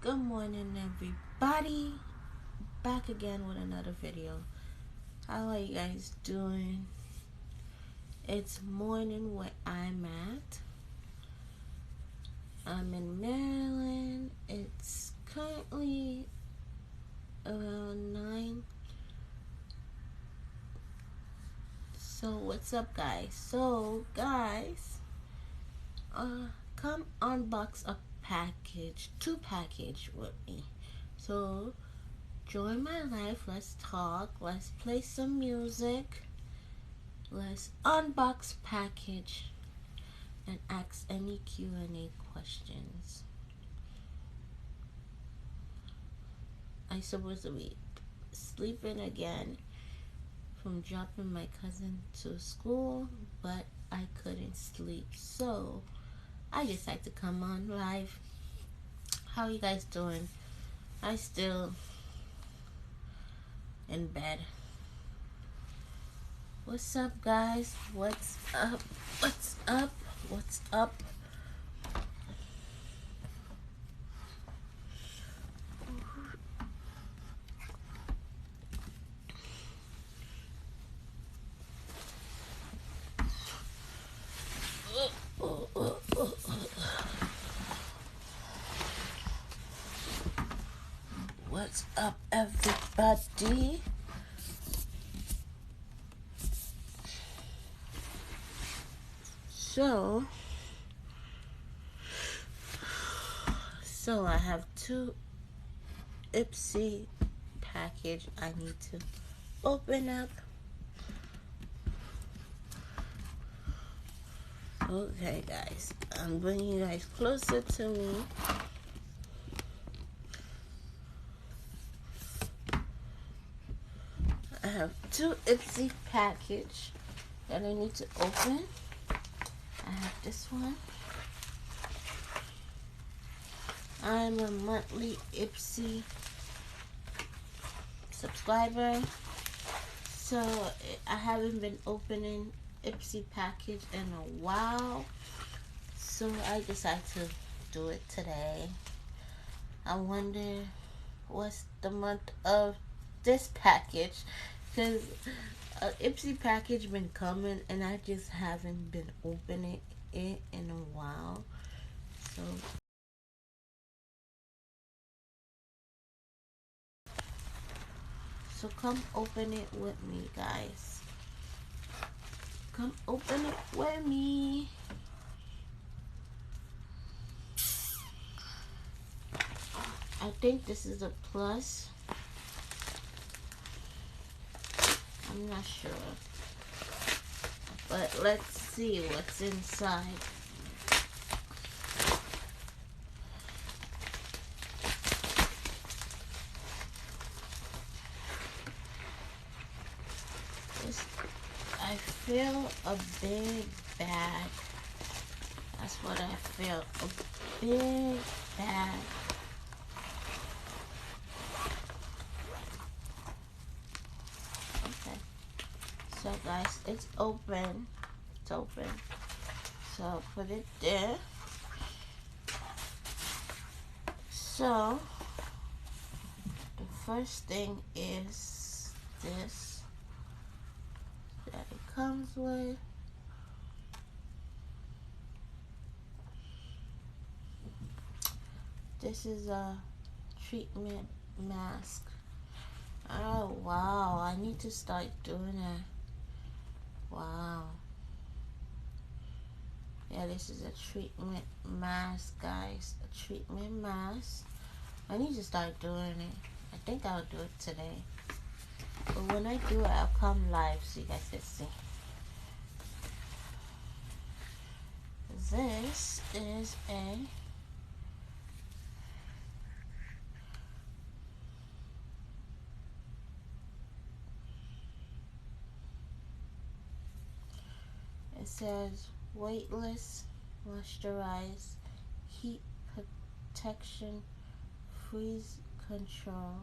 Good morning, everybody. Back again with another video. How are you guys doing? It's morning where I'm at. I'm in Maryland. It's currently around 9. So what's up, guys? So guys, come unbox a package, 2 package with me. So join my life, let's talk, let's play some music, let's unbox package and ask any Q&A questions. I supposed to be sleeping again from dropping my cousin to school, but I couldn't sleep, so I decided to come on live. How you guys doing? I still in bed. What's up, guys? What's up? What's up? What's up? What's up, everybody? So I have 2 IPSY package I need to open up. Okay, guys, I'm bringing you guys closer to me. I have 2 IPSY package that I need to open. I have this one. I'm a monthly IPSY subscriber, so I haven't been opening IPSY package in a while, so I decided to do it today. I wonder what's the month of this package, because IPSY package been coming and I just haven't been opening it in a while. So come open it with me, guys. Come open it with me. I think this is a plus. I'm not sure. But let's see what's inside. I feel a big bag. That's what I feel. A big bag. Okay. So guys, it's open. It's open. So I'll put it there. So the first thing is this that it comes with. This is a treatment mask. Oh wow, I need to start doing it. Wow. Yeah, this is a treatment mask, guys. A treatment mask. I need to start doing it. I think I'll do it today. But when I do it, I'll come live so you guys can see. This is a it says weightless, moisturize, heat protection, freeze control.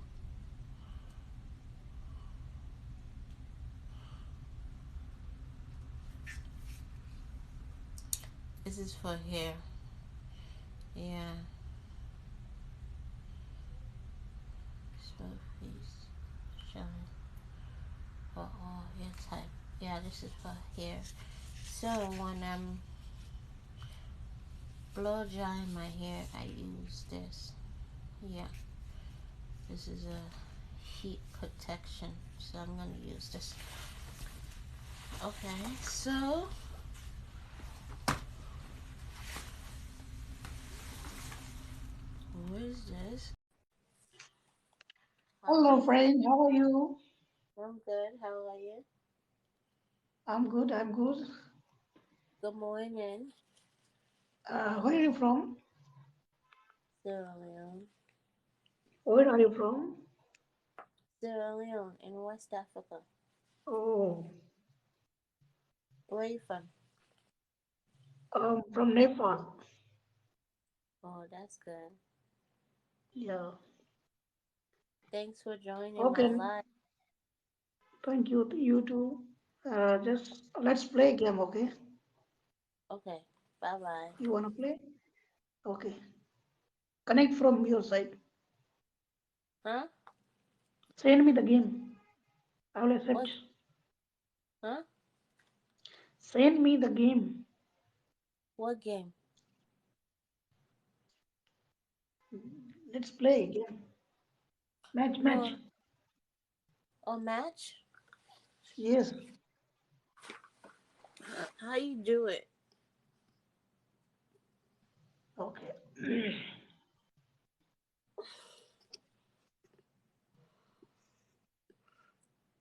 This is for hair. Yeah. So please showing for all your type. Yeah, this is for hair. So when I'm blow drying my hair, I use this. Yeah, this is a heat protection. So I'm gonna use this. Okay, so what is this? How are Hello, you? friend. How are you? I'm good. How are you? I'm good. I'm good. Good morning, Where are you from? Sierra Leone. Where are you from? Sierra Leone in West Africa. Oh, Where are you from? from Nepal. Oh, that's good. Yeah. Thanks for joining my Okay. live. Thank you. You too. Just let's play a game. Okay. Okay, bye bye. You wanna play? Okay. Connect from your side. Huh? Send me the game. I will accept. What? Huh? Send me the game. What game? Let's play a game. Match. Match. No, a match? Yes. How you do it? Okay.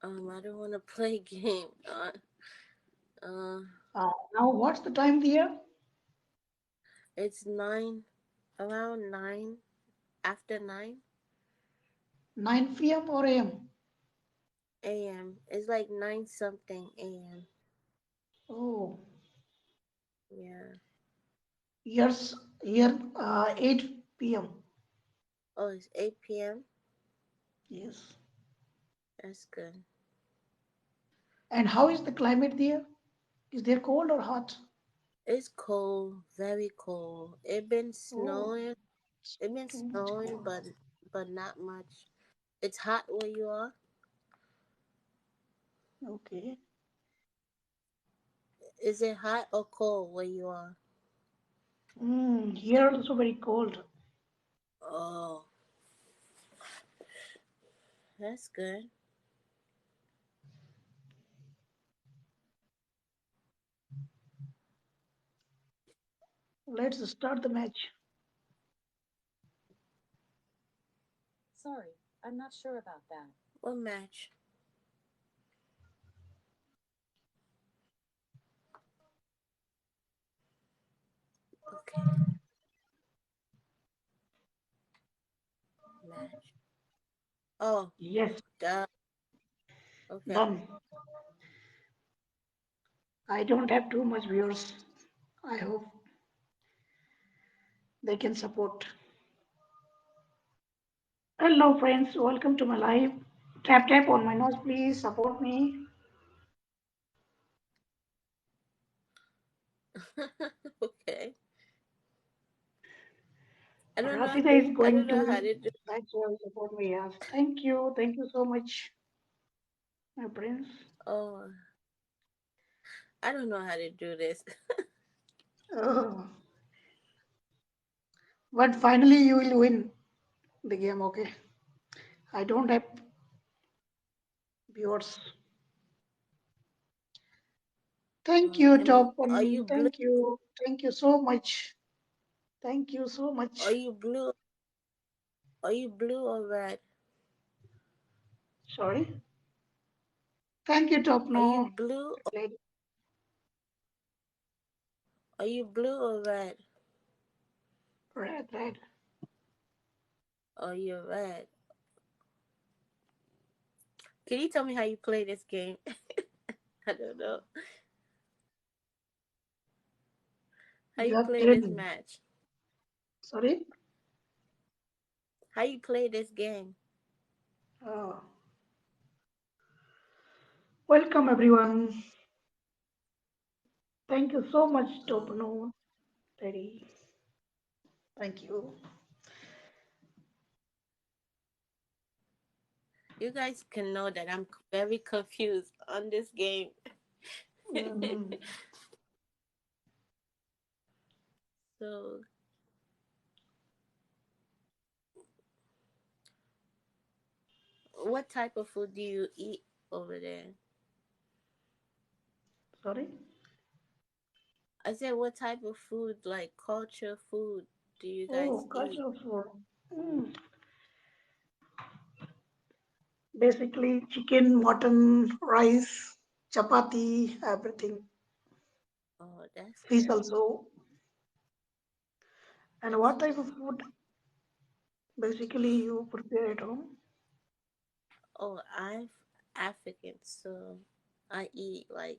I don't want to play game. Uh, Now, what's the time there? it's 9, around 9, after 9 9 p.m. or a.m.? a.m. It's like 9 something a.m. Oh, Yeah. Here's here 8 p.m. Oh, it's 8 p.m. Yes. That's good. And how is the climate there? Is there cold or hot? It's cold, very cold. It been Oh, snowing. it's It been too much snowing, cold. but not much. It's hot where you are. Okay. Is it hot or cold where you are? Here also very cold. Oh, that's good. Let's start the match. Sorry, I'm not sure about that. What match? Okay, match. Oh, Yes, duh. Okay. done. I don't have too much viewers. I hope they can support. Hello, friends. Welcome to my live. Tap tap on my nose, please. Support me. Okay. I don't know. Rashida is I don't going know how to. to do. That's why support me. Yes. Thank you. Thank you so much, my friends. Oh, I don't know how to do this. Oh, but finally, you will win the game. Okay. I don't have viewers. Thank you, Top Are One. you blue? Thank you. Thank you so much. Thank you so Are much. you blue? Are you blue or red? Sorry. Thank you, Top Are you No. blue? Red, Are you blue or red? red. Oh, you're red. Can you tell me how you play this game? I don't know. How You you have play this 10. match? Sorry. How you play this game? Uh, Welcome, everyone. Thank you so much, Top Oh, No. Ready. Thank you. You guys can know that I'm very confused on this game. Mm-hmm. So, what type of food do you eat over there? Sorry. I said, what type of food, like culture food, do you Oh, guys eat? culture food. Mm. Basically, chicken, mutton, rice, chapati, everything. Oh, that's Fish good. also. And That's what type good. of food basically you prepare at home? Oh, I'm African, so I eat like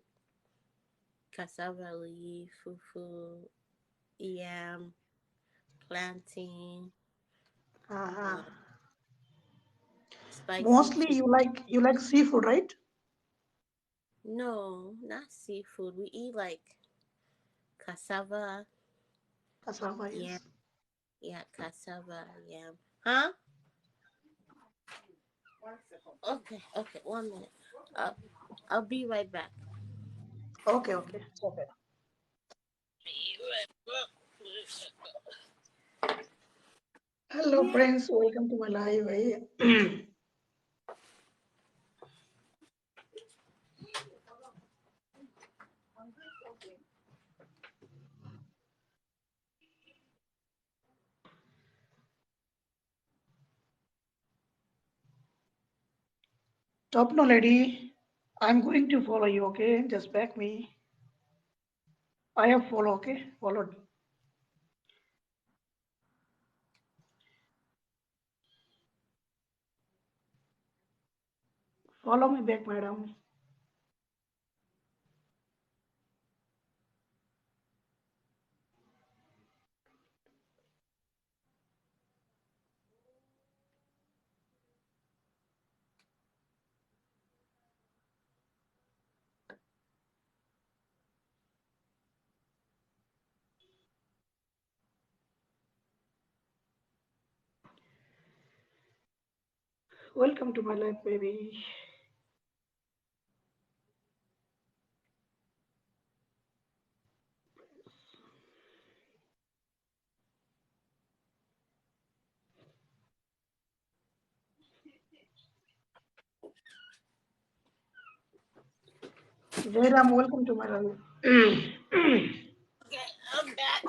cassava leaf, fufu, yam, plantain, Uh-huh. uh, spicy Mostly chicken. you like seafood, right? No, not seafood. We eat like cassava, Cassava, yam. yes. Yeah, cassava, yam. Huh? Okay, okay, 1 minute. Uh, I'll be right back. Okay, okay. It's okay. Be right Hello, friends. Welcome to my live. Top no lady. I'm going to follow you, okay? Just back me. I have follow, okay? Followed. Follow me back, madam. Welcome to my life, baby. Jairam, welcome to my life. Okay, I'm back.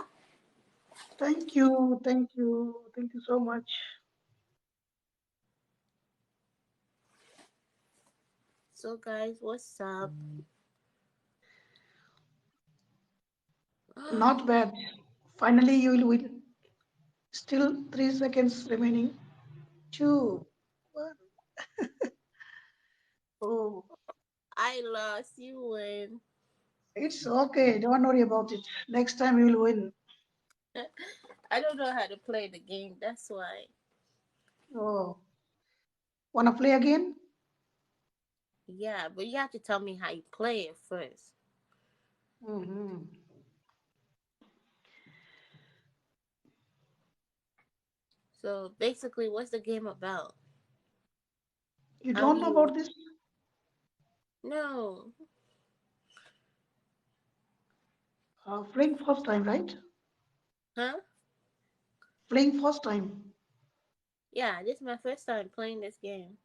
Thank you, thank you, thank you so much. So, guys, what's up? Not bad. Finally, you will win. Still 3 seconds remaining. Two, one. Oh, I lost. You win. it's okay. Don't worry about it. Next time you will win. I don't know how to play the game. That's why. Oh, wanna play again? Yeah, but you have to tell me how you play it first. Hmm. So, basically, what's the game about? You How do don't know you. about this? No. Playing first time, right? Huh? Playing first time. Yeah, this is my first time playing this game.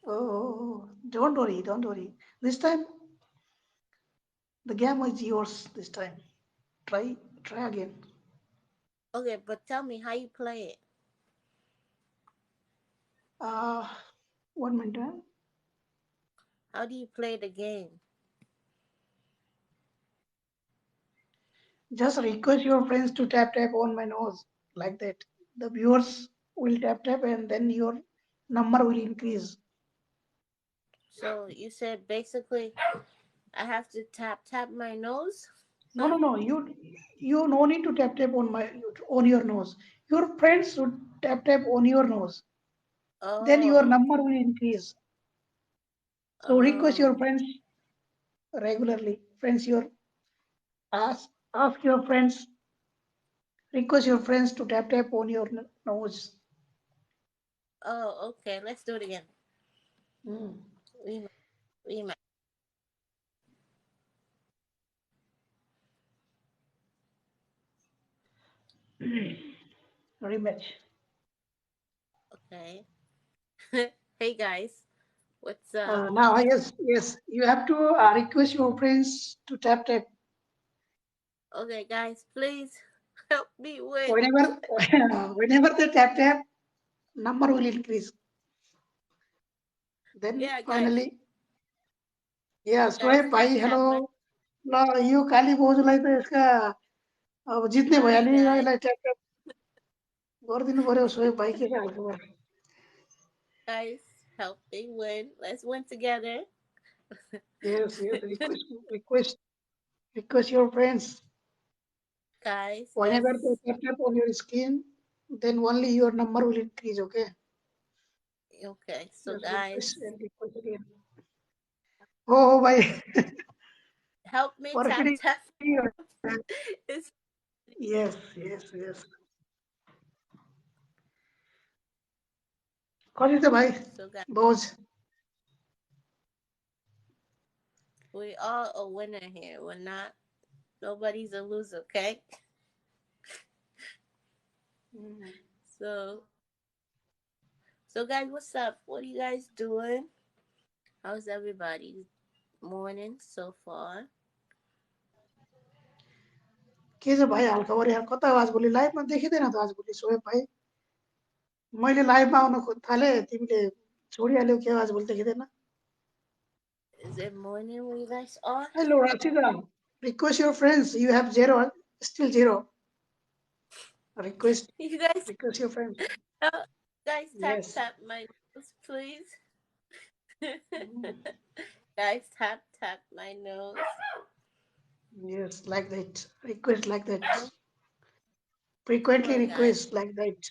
Oh, don't worry, don't worry. This time the game is yours. This time, try again. Okay, but tell me how you play it. Uh, 1 minute. Huh? How do you play the game? Just request your friends to tap on my nose like that. The viewers will tap and then your number will increase. So, you said basically I have to tap my nose? No, no, no. You no need to tap on your nose. Your friends should tap on your nose. Then your Oh, number will increase. So request your oh, friends regularly. Friends, your ask your friends. Request your friends to tap on your nose. oh, okay. Let's do it again. Mm. We might. We might. Rematch. Okay. Hey guys, what's up? Now, yes, yes, you have to request your friends to tap. Okay, guys, please help me win. Whenever, whenever they tap, number will increase. Then Yeah, guys. finally, yeah, Guys, Shoaib tap भाई tap my. hello. ल यो काली बोजूलाई त यसका अब जित्ने भयो Hi नि guys. यसलाई tap गरिदिनु पर्यो सोएब भाइ के हाल खबर Guys, help me win. Let's win together. yes yes request your friends Guys, whenever they let's. tap on your skin then only your number will increase okay Okay, so just guys, request again oh भाइ help me tap पर्खिने tap. It's yes yes कति त भाइ so guys, बोझ we all a winner here. We're not. Nobody's a loser. Okay. So so guys, what's up? What are you guys doing? How's everybody's morning so far? के छ भाइ हाल खबर यार कता हो आजभोलि लाइभमा देखिँदैन त आजभोलि सोएब भाइ मैले लाइभमा आउन थालेँ तिमीले छोडिहाल्यौ के आजभोलि देखिँदैन Is it morning where you guys are? hello Rashida request your friends you have zero still zero request You guys, request your friends uh, guys, tap yes tap my nose, please. Mm. Guys, tap tap my nose. Yes, like that. Request like that. Come, come Frequently on, guys. request like that.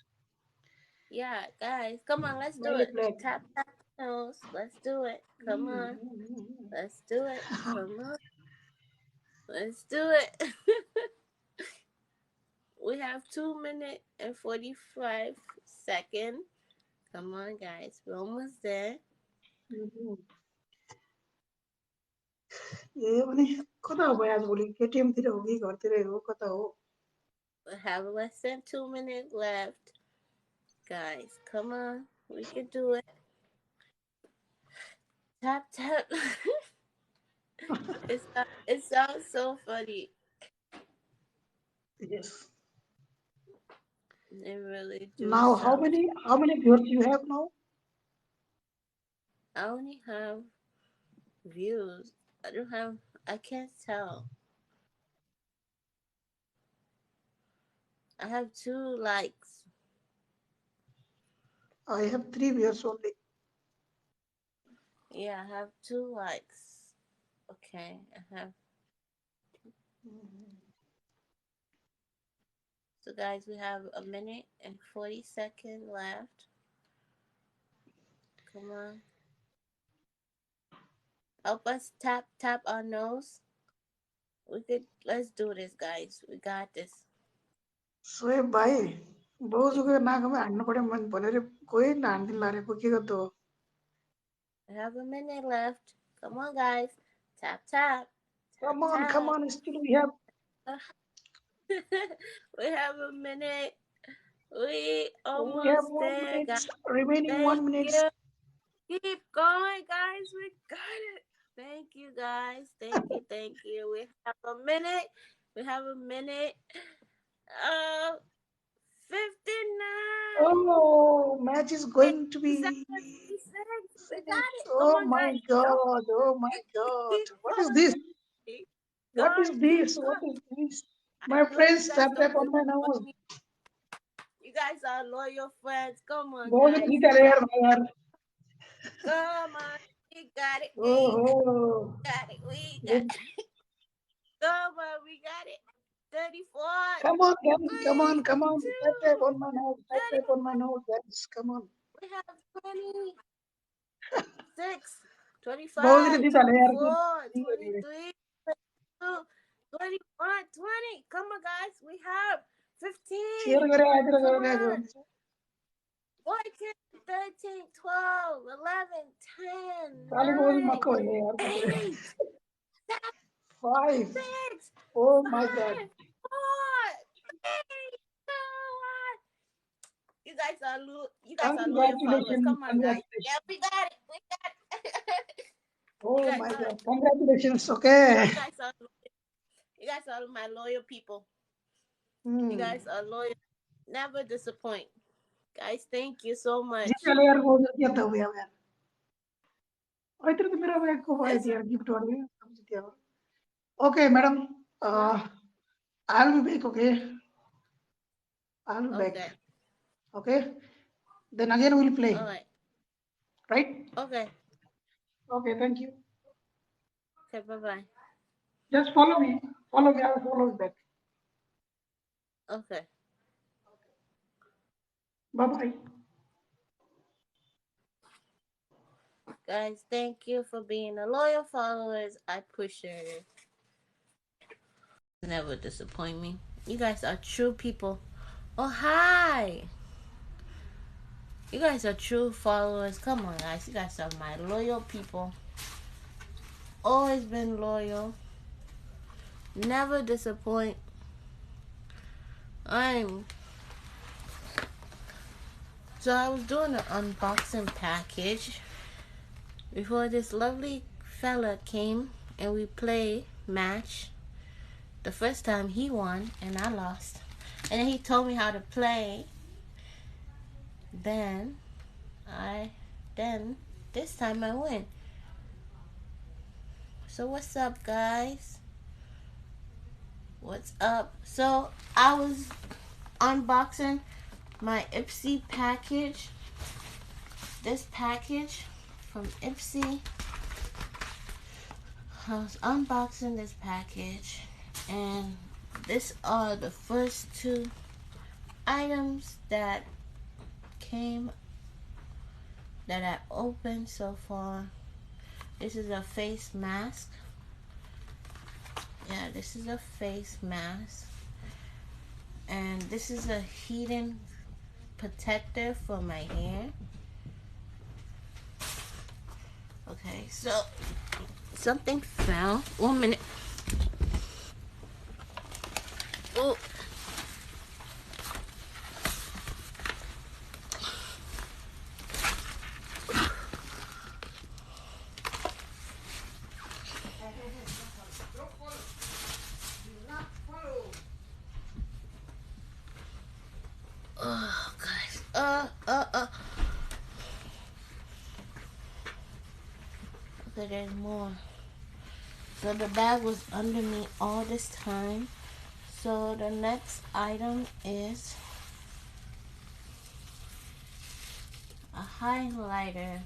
Yeah, guys, come on, let's do मैले it. plan. Tap tap my nose. Let's do it. Come on, let's do it. Come on, let's do it. We have 2 minutes and 45 seconds. Come on, guys, we're almost there. ए भने कता हो भाइ आजभोलि केटिएमतिर हो कि घरतिरै हो कता हो We have less than 2 minutes left. Guys, come on. We can do it. Tap, tap. It sounds so funny. yes They really do now sound. how many viewers you have now I only have views. I don't have. I can't tell. I have 2 likes. I have 3 viewers only Yeah, I have 2 likes. Okay, I have. So, guys, we have a minute and 40 seconds left. Come on. Help us tap, tap our nose. We could. Let's do this, guys. We got this. Shoaib भाइ We बोजूको नाकमा हान्नु पर्यो भनेर कोही हान्दिन लारेको के गर्दो हो have a minute left. Come on, guys. Tap, tap. Tap, come tap. on still we have We have a minute. We we have almost one there, guys. minute remaining Thank 1 minute you. Keep going, guys. We got it. Thank you, guys. Thank you. Thank you. We have a minute. We have a minute. 59. oh match is going to 57. be 56. We got finished. it. Come Oh on, my guys. Don't God. Oh my God. keep What is going. this? Keep What is going. Keep this? What going. is this? I My know you friends, guys tap don't tap really on my want nose. me. You guys are loyal friends. Come on, बहुत guys. जीता रे यार भाई यार. Come on. We got it. We Oh, got it. We got good. it. Come on. We got it. 34. Come on, Three, come on. Tap tap 2, on my nose. Tap tap 31. on my nose, guys. Come on. We have 26, बहुत जीता 25, जीता ले यार. 24, धीरे धीरे. 23, 22, 21, 20. Come on, guys. We have 15. Share करे आइतिर Come गयो on. guys. 14, 13, 12, 11, 10, Kali boल 9, mako hai yaar kuch. 8, 5. 6, Oh my God. 5, 4, 3, 2, 1. You guys are loyal followers. Congratulations, Come on, guys. congratulations. Yeah, we got it. We got it. you Oh guys my are God, congratulations. Okay. you guys are you guys are my loyal people. You Hmm. guys are loyal. Never disappoint. Guys, thank you so Jeet much. चले यार वो क्या था वो यार. और इधर तो मेरा बैग को भाई It's यार गिफ्ट वाले सब जीत यार. Okay, madam. huh? I'll be back. Okay, I'll be back. Okay. Okay. Then again we'll play. All right. Right? Okay. Okay. Thank you. Okay, bye-bye. Just follow me. Follow me. I'll follow you back. Okay. Bye bye. Guys, thank you for being a loyal followers. I appreciate it. Never disappoint me. You guys are true people. Oh, hi. You guys are true followers. Come on, guys. You guys are my loyal people. Always been loyal. Never disappoint. So I was doing an unboxing package before this lovely fella came and we played match. The first time he won and I lost. And then he told me how to play. Then this time I win. So what's up, guys? What's up? So I was unboxing my IPSY package. This package from IPSY. I was unboxing this package and these are the first two items that came that I opened so far. This is a face mask. Yeah, this is a face mask. And this is a heating protector for my hair. Okay, so something fell. 1 minute. Oh. Oh, guys. Okay, there's more. So the bag was under me all this time. So the next item is a highlighter.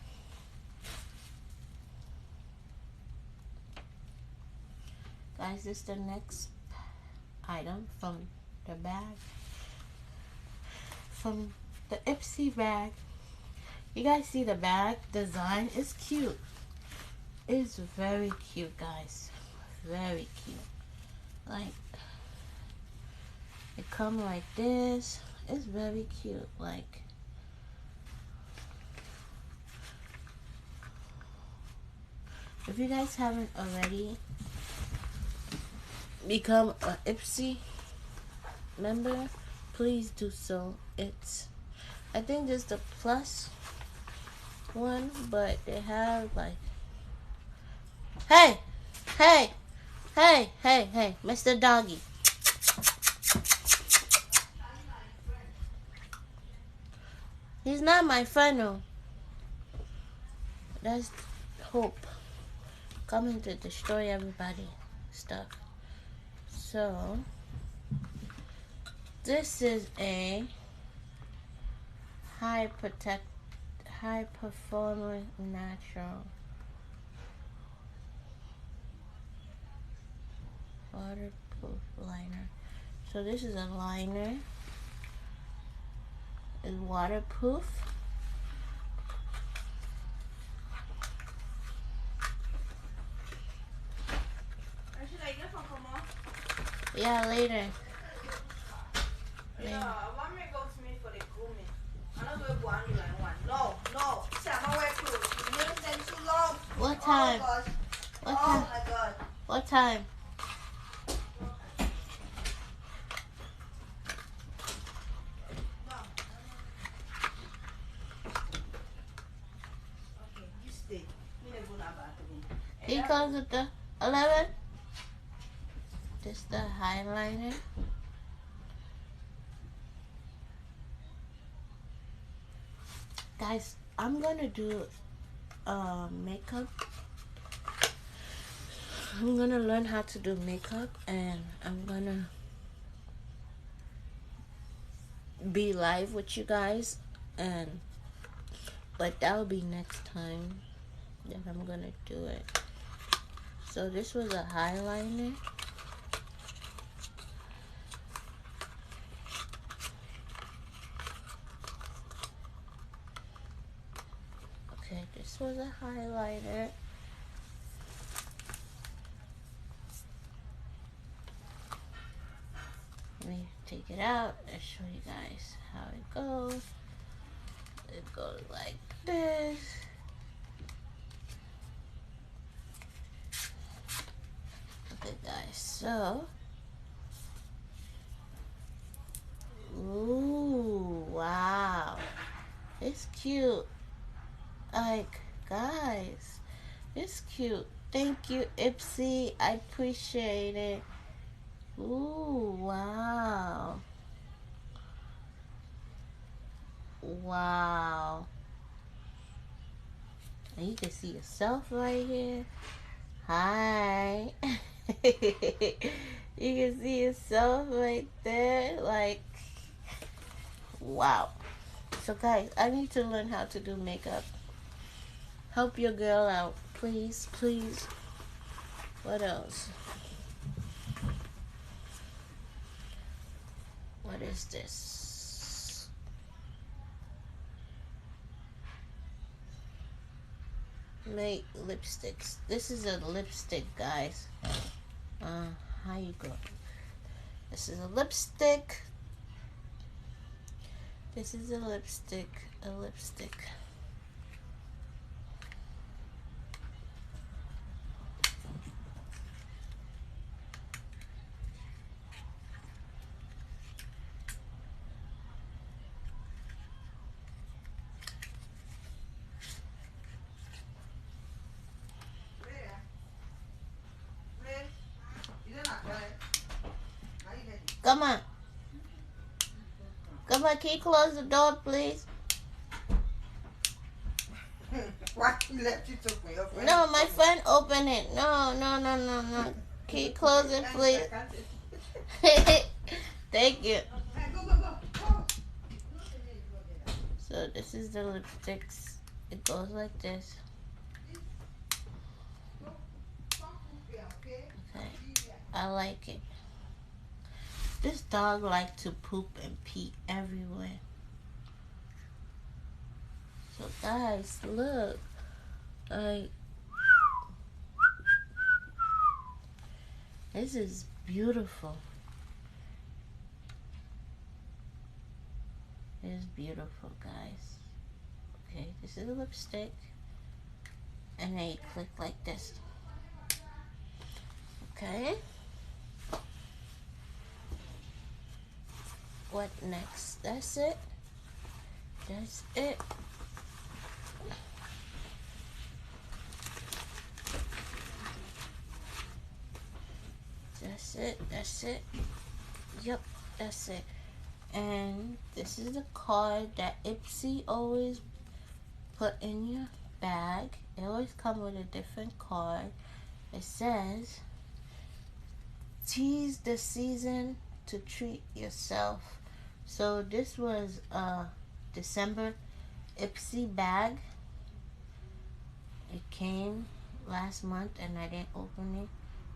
Guys, this is the next item from the bag. From the IPSY bag. You guys see the bag design? It's cute. It's very cute, guys. Very cute. Like, it comes like this. It's very cute. Like, if you guys haven't already become an IPSY member, please do so. I think this is the plus one, but they have like, hey, Mr. Doggy. He's not my friend, no. That's Hope coming to destroy everybody stuff. So this is a high performing natural waterproof liner. So this is a liner. It's waterproof. Yeah, later. Yeah, I want me to go to me for the grooming. I don't know if time? What time? Oh my God. What time? Okay, you stay. Me dey go na bathroom. He goes with the 11. This the highlighter. Guys, I'm gonna do makeup. I'm gonna learn how to do makeup, and I'm gonna be live with you guys, and but that'll be next time that I'm gonna do it. So this was a highlighter. Okay, this was a highlighter. Let me take it out and show you guys how it goes. It goes like this. Okay guys, so ooh, wow, it's cute. Like, guys, it's cute. Thank you, IPSY. I appreciate it. Ooh, wow. Wow. And you can see yourself right here. Hi. You can see yourself right there. Like, wow. So, guys, I need to learn how to do makeup. Help your girl out, please, please. What else? What is this? Make lipsticks. This is a lipstick, guys. How you go? This is a lipstick. This is a lipstick. A lipstick. Come on. Come on, can you close the door, please? Why you left you took me up? No, my friend opened it. No. Can you close it, please? Thank you. Go. So this is the lipsticks. It goes like this. Okay. I like it. This dog likes to poop and pee everywhere. So guys, look. Like, this is beautiful. It's beautiful, guys. Okay, this is a lipstick. And then you click like this. Okay. What next? That's it. That's it. That's it. Yep, that's it. And this is the card that IPSY always put in your bag. It always comes with a different card. It says, "Tease the season to treat yourself." So this was December IPSY bag. It came last month and I didn't open it.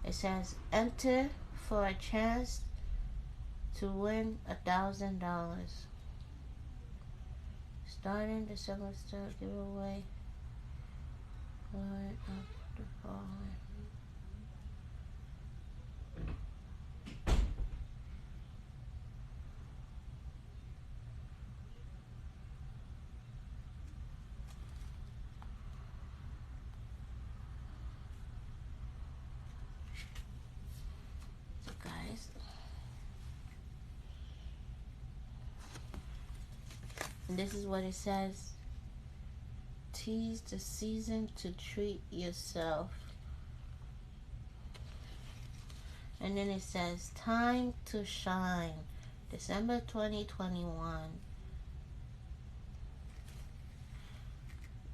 It says, "Enter for a chance to win $1,000. Starting December 3rd, giveaway. Line up the following." And this is what it says. Tease the season to treat yourself. And then it says, time to shine, December 2021.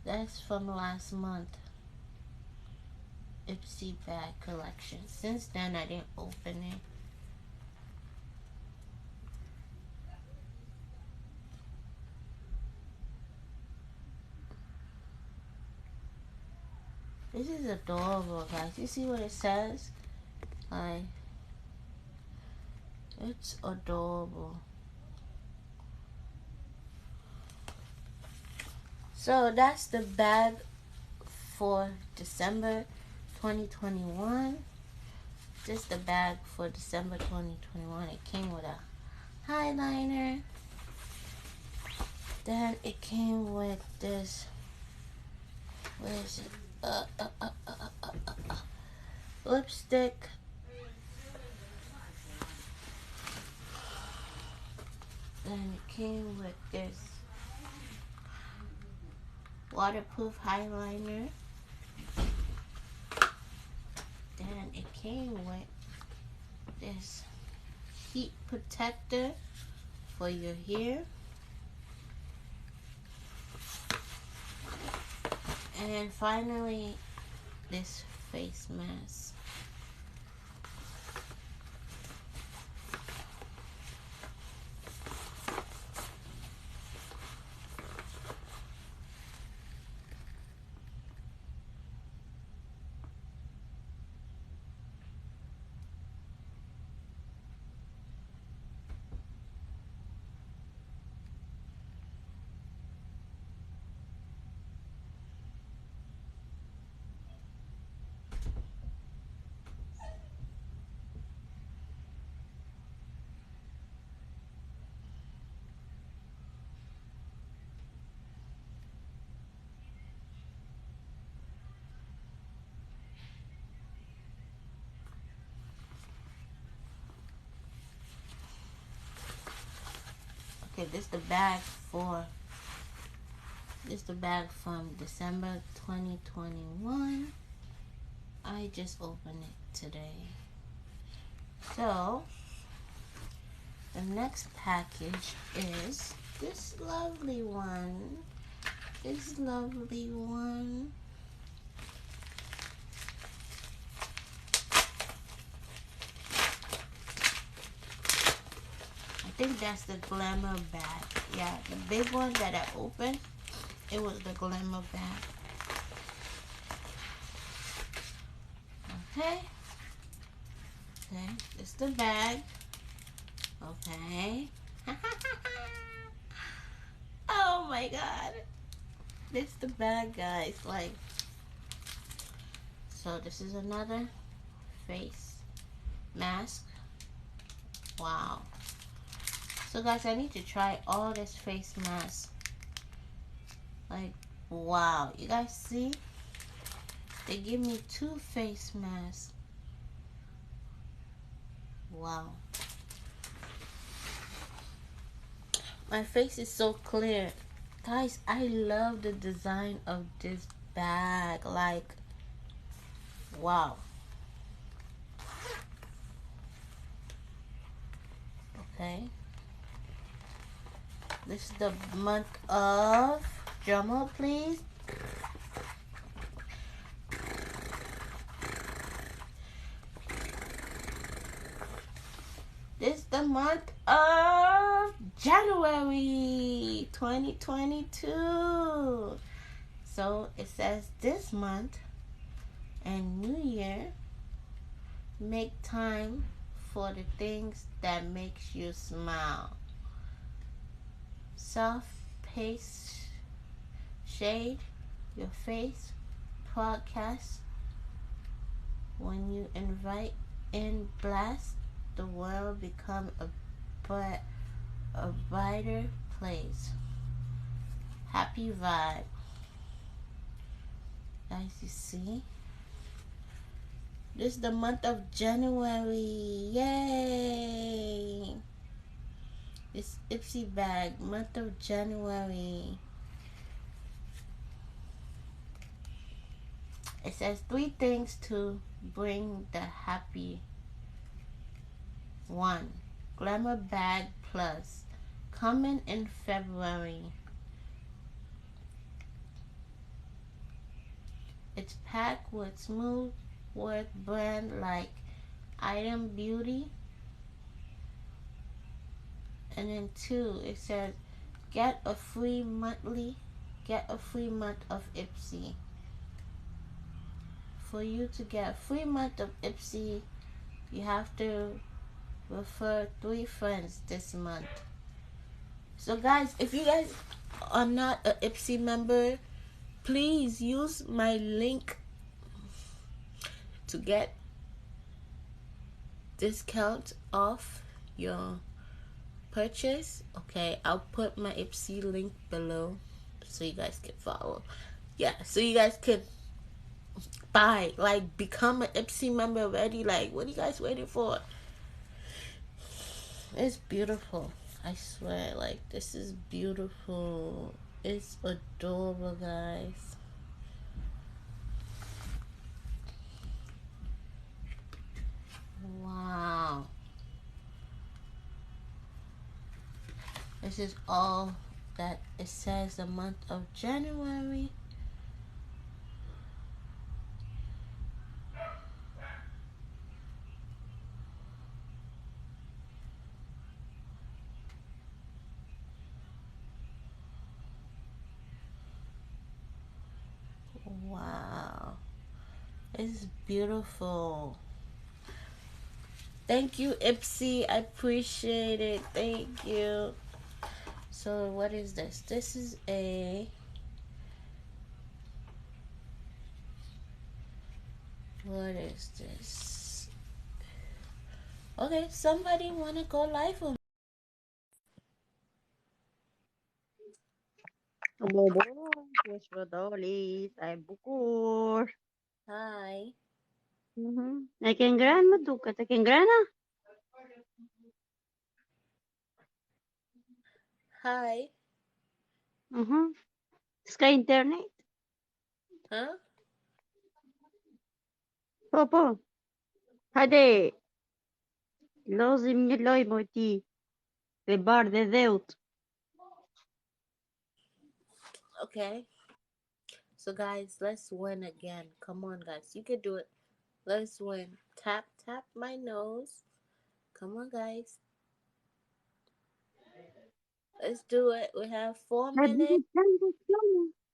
That's from last month. IPSY bag collection. Since then, I didn't open it. This is adorable, guys. You see what it says? Like, it's adorable. So that's the bag for December 2021. This is the bag for December 2021. It came with a eyeliner. Then it came with this. What is it? Lipstick. Then it came with this waterproof eyeliner. Then it came with this heat protector for your hair. And finally, this face mask. Okay, this is the bag from December 2021. I just opened it today. So the next package is this lovely one. This lovely one. I think that's the Glamour bag. Yeah, the big one that I opened, it was the Glamour bag. Okay. Okay, this is the bag. Okay. Oh my god. This is the bag, guys. Like, so this is another face mask. Wow. So guys, I need to try all this face mask. Like, wow. You guys see? They give me 2 face masks. Wow. My face is so clear. Guys, I love the design of this bag. Like, wow. Okay. This is the month of, drumroll please. This is the month of January 2022. So it says this month and New Year, make time for the things that makes you smile. Soft paste shade your face podcast. When you invite in blast, the world become a brighter place. Happy vibe. Guys, you see? This is the month of January. Yay! It's IPSY bag, month of January. It says 3 things to bring the happy. 1. Glamour Bag Plus, coming in February. It's packed with smooth work brand like Item Beauty. And then 2, it says get a free month of IPSY. For you to get a free month of IPSY, you have to refer 3 friends this month. So guys, if you guys are not a IPSY member, please use my link to get discount off your purchase. Okay, I'll put my IPSY link below so you guys can follow. Yeah, so you guys could buy, like, become an IPSY member already. Like, what are you guys waiting for? It's beautiful. I swear, like, this is beautiful. It's adorable, guys. Wow. This is all that it says the month of January. Wow. It's beautiful. Thank you, IPSY. I appreciate it. Thank you. So what is this? This is a... What is this? Okay, somebody wanna go live with me? Yes, Rodolis. Ay, bukur. Hi. Ay, keng grana, dukat. Ay, keng grana. Hi. Ska internet. Huh? Popo. Hadi. Lozim niloy moti. Le bar de deut. Okay. So guys, let's win again. Come on, guys. You can do it. Let's win. Tap, tap my nose. Come on, guys. Let's do it. We have 4 minutes,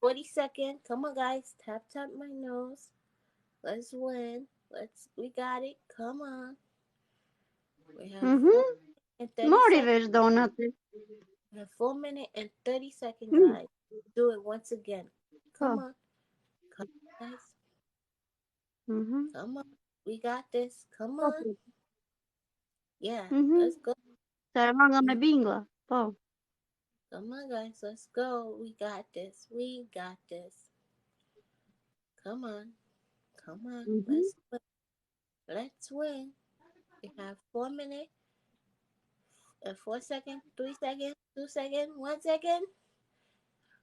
40 seconds. Come on, guys. Tap, tap my nose. Let's win. We got it. Come on. We have 4 minutes and 30 seconds. Mori donut. We have 4 minutes and 30 seconds, guys. Do it once again. Come on. Come on, guys. Come on. We got this. Come on. Yeah, let's go. Sarang nga mabingwa. Po. Come on, guys. Let's go. We got this. We got this. Come on. Come on. Let's win. Let's win. We have 4 minutes, 4 seconds, 3 seconds, 2 seconds, 1 second.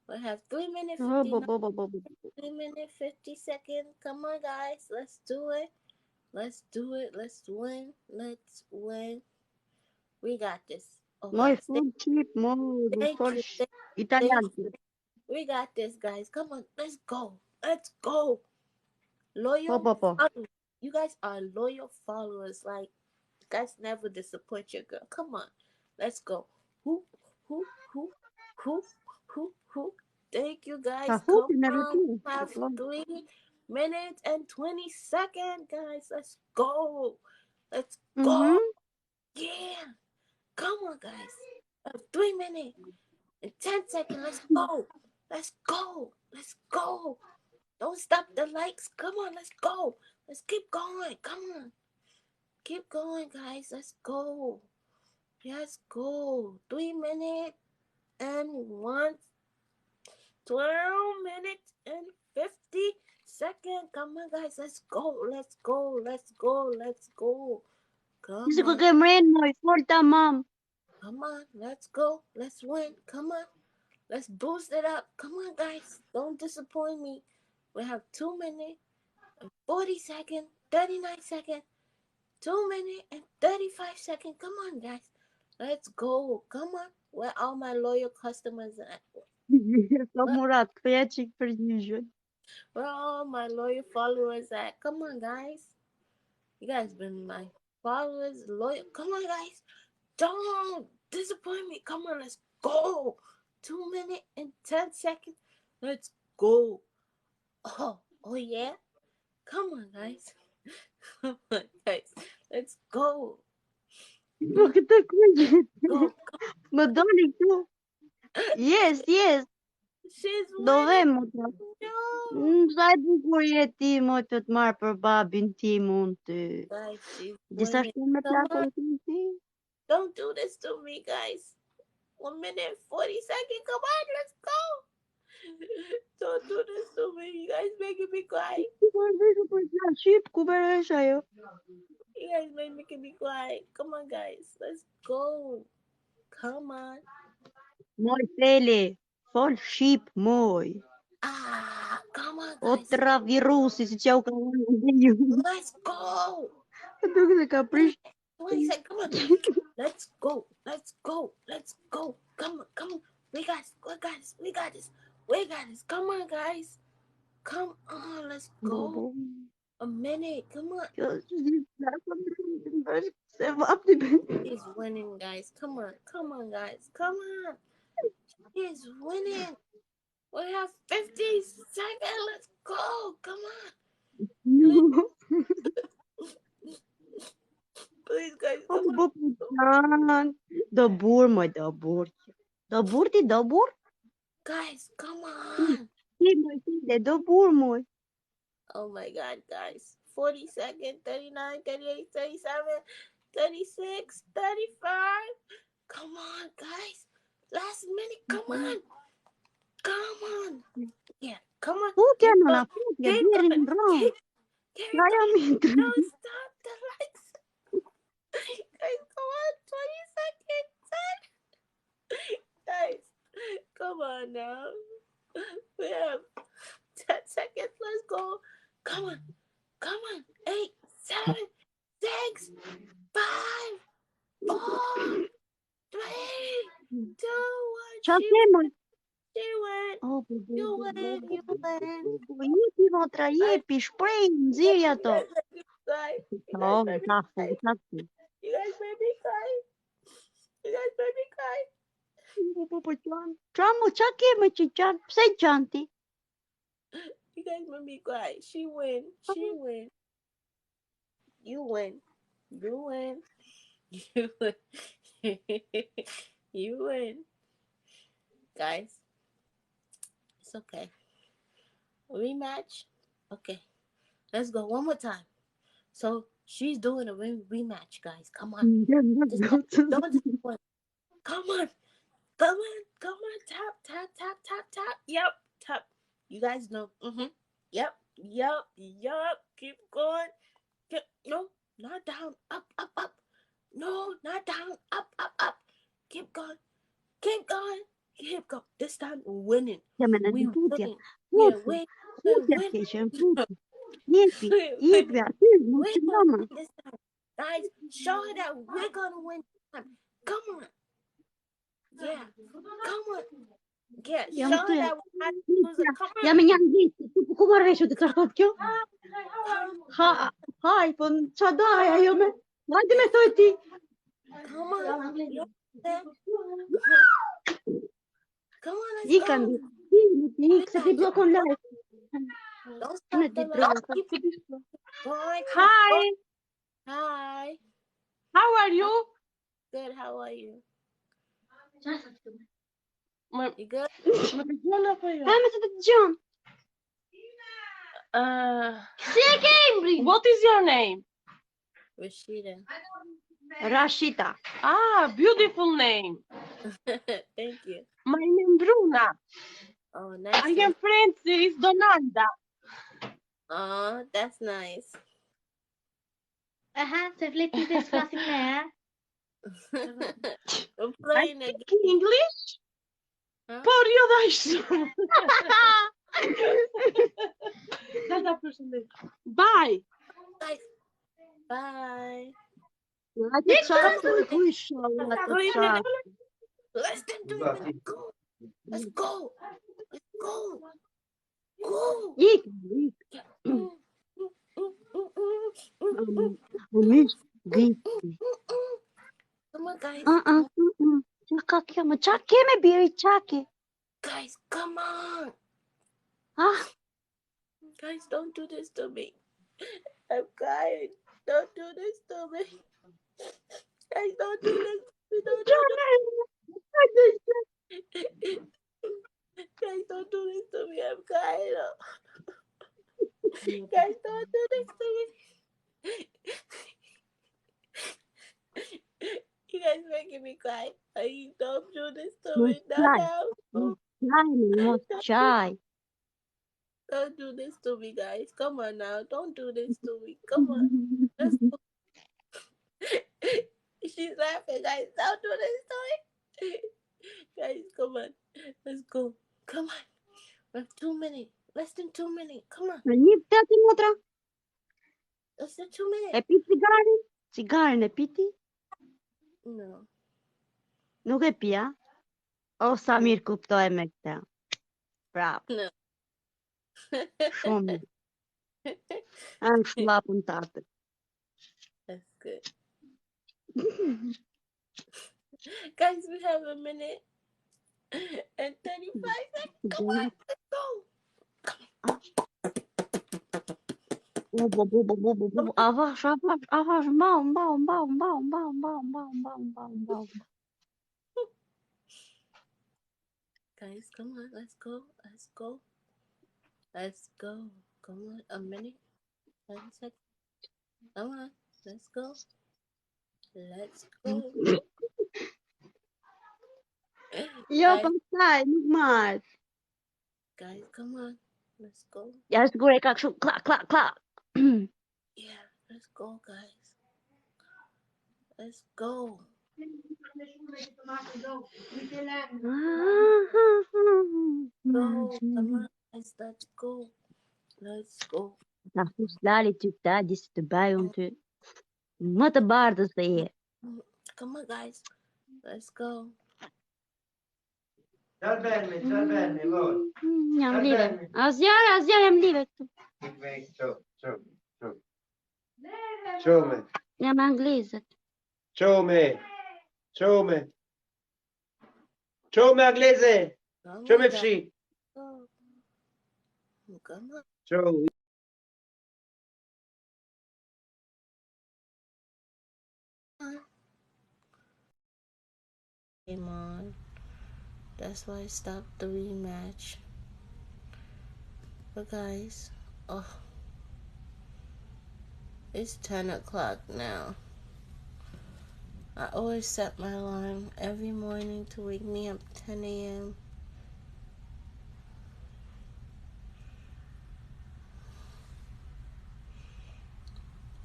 We have 3 minutes, 59, 3 minutes, 50 seconds. Come on, guys. Let's do it. Let's do it. Let's win. Let's win. We got this. Oh, Moi guys. food cheap. Mo. Thank you. Italian. We got this, guys. Come on. Let's go. Let's go. Loyal Po. followers. You guys are loyal followers. Like, you guys never disappoint your girl. Come on. Let's go. Who, who, who, who, who. Thank you, guys. Who Come on. We have pinarating? 3 minutes and 20 seconds, guys. Let's go. Let's go. Yeah. Come on, guys. We have 3 minutes and 10 seconds. Let's go. Let's go. Let's go. Don't stop the likes. Come on, let's go. Let's keep going. Come on. Keep going, guys. Let's go. Let's go. 3 minutes and 12 minutes and 50 seconds. Come on, guys. Let's go. Let's go. Let's go. Let's go. Come Gusto ko on. kay Mren mo. Full time, ma'am. Come on, let's go. Let's win. Come on. Let's boost it up. Come on, guys. Don't disappoint me. We have 2 minutes and 40 seconds, 39 seconds, 2 minutes and 35 seconds. Come on, guys. Let's go. Come on. Where all my loyal customers at? So Murat, creative per usual. Where all my loyal followers at? Come on, guys. You guys been my followers, loyal. Come on, guys. Don't disappoint me. Come on, let's go. 2 minutes and 10 seconds. Let's go. Oh yeah. Come on, guys. Come on, guys. Let's go. Look at the question. Go. Madonna, yes, yes. She's Dovem winning. mă No. Sai bucurie ti mă tot mari probabil timul te. Guys, she's De să winning. știu me Come plac on. Don't do this to me, guys. 1 minute 40 seconds. Come on, let's go. Don't do this to me. You guys making me cry. Și cu bereșa eu. You guys making me cry. Come on, guys. Let's go. Come on. Moi tele. Fol ship moi. Come on, guys. Otra virusi ziceau că Let's go. Duc de caprici. 20 seconds. Come on. Let's go. Let's go. Let's go. Come on. Come on. We got this. We got this. We got this. We got this. Come on, guys. Come on. Let's go. A minute. Come on. He's winning, guys. Come on. Come on, guys. Come on. He's winning. We have 50 seconds. Let's go. Come on. Please, guys. Come on. Dobur, măi, dobur. Dobur, dobur? Guys, come on. Dobur, măi. Oh my God, guys. 40 seconds, 39, 38, 37, 36, 35. Come on, guys. Last minute. Come on. Come on. Yeah, come on. Fugiano la fugia, vieni in Roma. Dai amico. Don't stop the lights. Guys, come on. 20 seconds. Guys, come on now. We have 10 seconds. Let's go. Come on. Come on. 8, 7, 6, 5, 4, 3, 2, 1. Ce avem? She went. You win. You win. Iepi votra, iepi, spray, ziria to. You guys made me cry. You guys made me cry. Čamo, čakaj me čičan, vse čanti. You guys made me cry. She win. She win. You win. You win. You win. You win. Guys, it's okay. Rematch? Okay. Let's go one more time. So she's doing a rematch, guys. Come on. Don't disappoint. Come on. Come on. Come on. Tap, tap, tap, tap, tap. Yep. Tap. You guys know. Yep. Yep. Yep. Keep going. No, not down. Up, up, up. No, not down. Up, up, up. Keep going. Keep going. Keep going. This time we're winning. We winning. We're We're winning. this time. Guys, show her that we're gonna win this time. Come on. Yeah. Come on. Yeah. Show her that we're not losing. Come on. Я меня английский. Ты покупаешь эту картотку? Hai, pun çadaya yome. Hadi me toti. Come on. Come on, let's Ikan. go. Să te blocăm live. Don't stop the light. Keep going. Hi, Hi. how are you? Good. How are you? Ma- You good? Madonna poi. Hai mă să te John. What is your name? Rashida. Rashida. Ah, beautiful name. Thank you. My name Bruna. Oh, nice. I am friends with Donalda. Oh, that's nice. Aha, să vleti de spațiu mea. I'm I playing again. speak English. Huh? Por Dio da Bye. Guys, bye. Hadi çarptı inşallah da 3 minutes. çarptı. Less than 3 minutes. Go. Let's go. Let's go. Go. İlk. Amış. Come on, guys. Çakak yeme. Çak yeme biri çak ye. Guys, come on. Ah. Guys, don't do this to me. I'm crying. Don't do this to me. Guys, don't do this. Don't do this. Guys, don't do this to me. I'm crying. Guys, don't do this to me. You guys making me cry. Please don't do this to me. Çay. Çay. Don't do this to me, guys. Come on now. Don't do this to me. Come on. Let's go. She's laughing, guys. Don't do this to me. Guys, come on. Let's go. Come on. We have 2 minutes. Less than 2 minutes. Come on. Не п'яти утра. Less than 2 minutes. E pi cigare? Cigare ne piti? No. Nuk e pia? O sa mirë kuptoj me këta. Bravo. No. Shumë. Anë shlapën tatë. That's good. Guys, we have a minute and 35 seconds. Come on. Let's go. Avaş. Guys, come on. Let's go. Let's go. Let's go. Come on. A minute. 10 seconds. Come on. Let's go. Let's go. Jo, pastaj, nuk marr. Guys, come on. Let's go. Ja, siguur e ka kështu, klak. Yeah, let's go, guys. Let's go. Go. Come on, guys. Let's go. Let's go. Ta fuslali ty këta, disë të bajon ty. Më të bardhës dhe je. Come on, guys. Let's go. Çal bene, vol. Jam live. Asgjar jam live këtu. Çome. Jam anglezët. Çome angleze. Come Çome on, guys. fshi. Go. Come on. Çome. Came on. That's why I stopped the rematch. But guys, it's 10 o'clock now. I always set my alarm every morning to wake me up 10 a.m.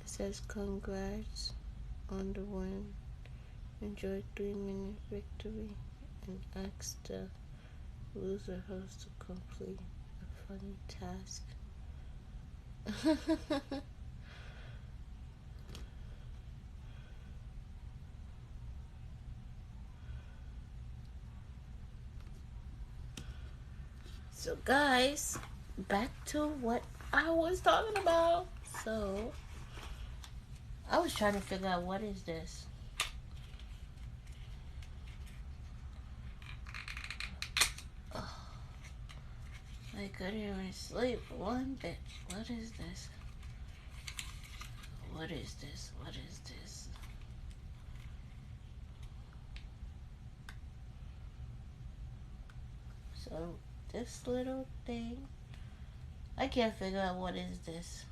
It says congrats on the win. Enjoy 3-minute victory and ask the loser host to complete a funny task. So guys, back to what I was talking about. So I was trying to figure out, what is this? I couldn't even sleep one bit. What is this? What is this? What is this? So this little thing, I can't figure out what is this.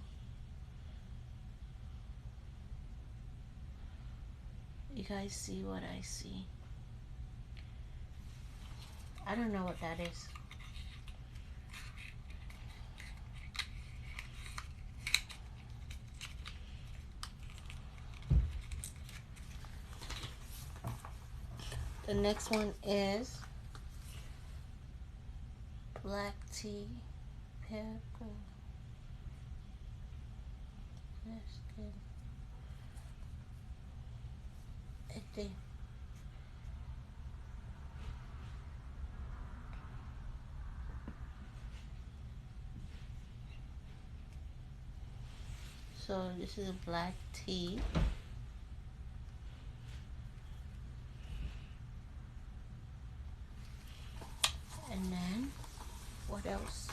You guys see what I see? I don't know what that is. The next one is black tea, purple, skin. I think. So this is a black tea. And then, what else?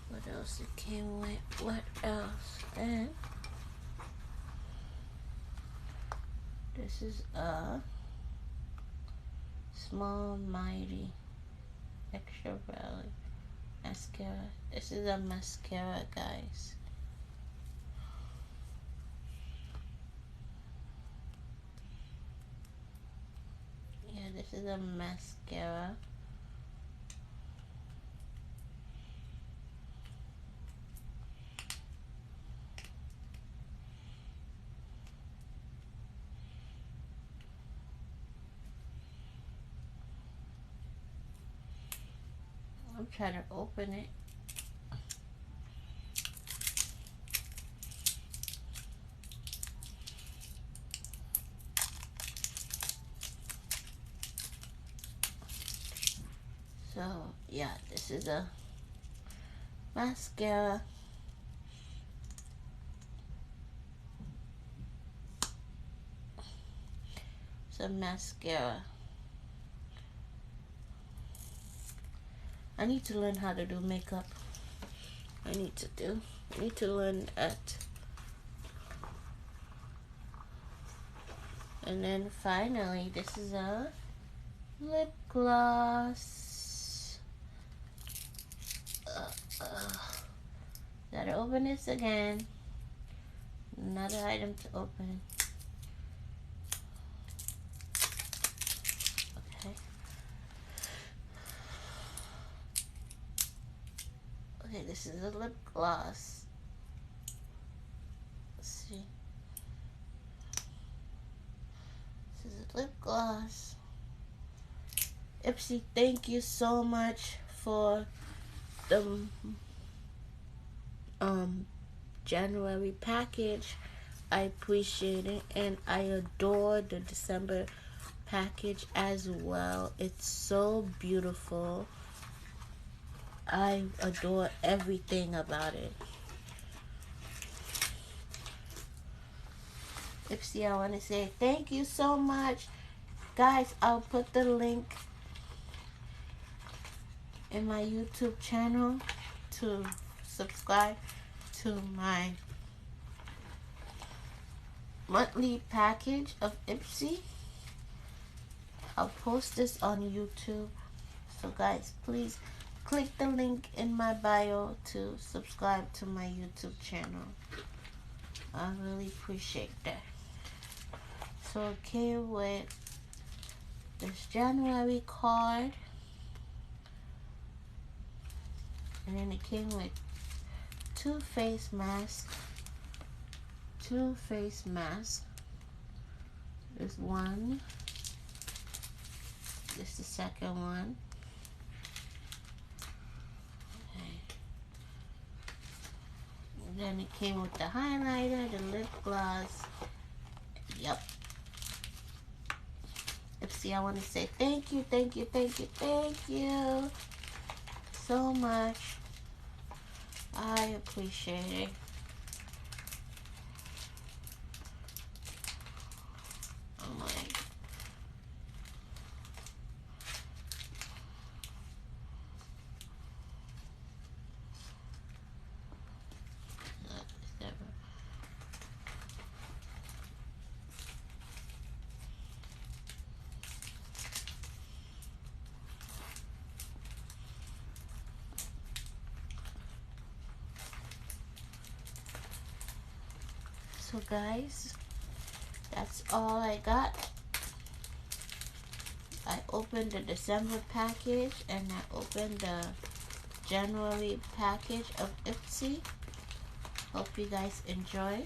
What else it came with? What else? And this is a Small Mighty Extra Valley mascara. This is a mascara, guys. Yeah, this is a mascara. I'm trying to open it. So, yeah, this is a mascara. It's a mascara. I need to learn how to do makeup. I need to learn that. And then finally, this is a lip gloss. Gotta open this again. Another item to open. Okay. Okay, this is a lip gloss. Let's see. This is a lip gloss. IPSY, thank you so much for the January package. I appreciate it, and I adore the December package as well. It's so beautiful. I adore everything about it. IPSY, I want to say thank you so much. Guys, I'll put the link in my YouTube channel to subscribe to my monthly package of IPSY. I'll post this on YouTube. So guys, please click the link in my bio to subscribe to my YouTube channel. I really appreciate that. So it came with this January card. And then it came with two face masks. There's one. This is the second one. Okay. And then it came with the highlighter, the lip gloss. Yep. IPSY, I want to say thank you so much. I appreciate it. Oh my. So guys, that's all I got. I opened the December package and I opened the January package of IPSY. Hope you guys enjoy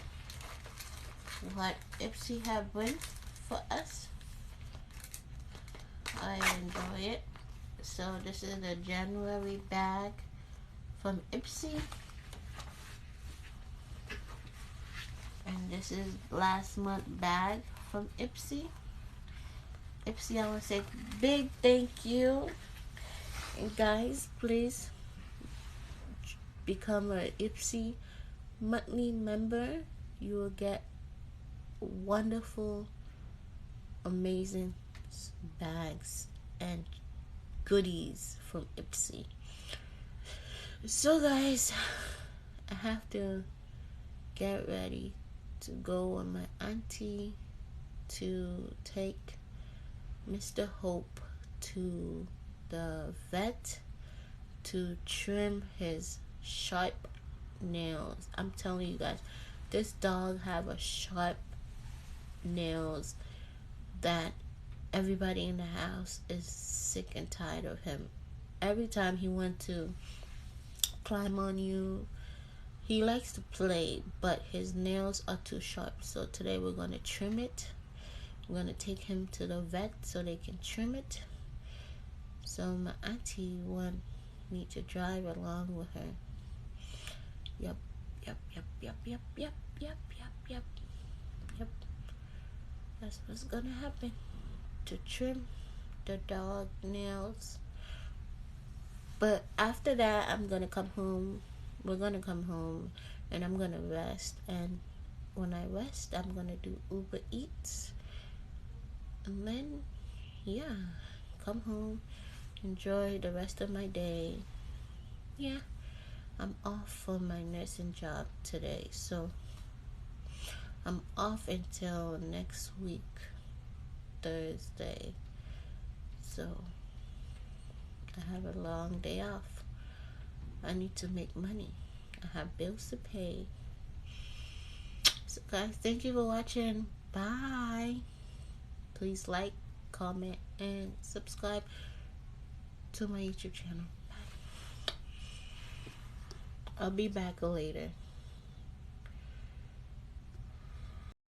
what IPSY have bring for us. I enjoy it. So this is the January bag from IPSY. And this is last month bag from IPSY. IPSY, I want to say big thank you. And guys, please become a IPSY monthly member. You will get wonderful, amazing bags and goodies from IPSY. So guys, I have to get ready to go with my auntie to take Mr. Hope to the vet to trim his sharp nails. I'm telling you guys, this dog have a sharp nails that everybody in the house is sick and tired of him. Every time he wants to climb on you, he likes to play, but his nails are too sharp. So today we're going to trim it. We're going to take him to the vet so they can trim it. So my auntie want me to drive along with her. Yep. That's what's gonna happen. To trim the dog nails. But after that, I'm gonna come home. We're gonna come home and I'm gonna rest. And when I rest, I'm gonna do Uber Eats. And then, yeah, come home, enjoy the rest of my day. Yeah, I'm off for my nursing job today, so I'm off until next week, Thursday. So I have a long day off. I need to make money. I have bills to pay. So guys, thank you for watching. Bye. Please like, comment, and subscribe to my YouTube channel. Bye. I'll be back later.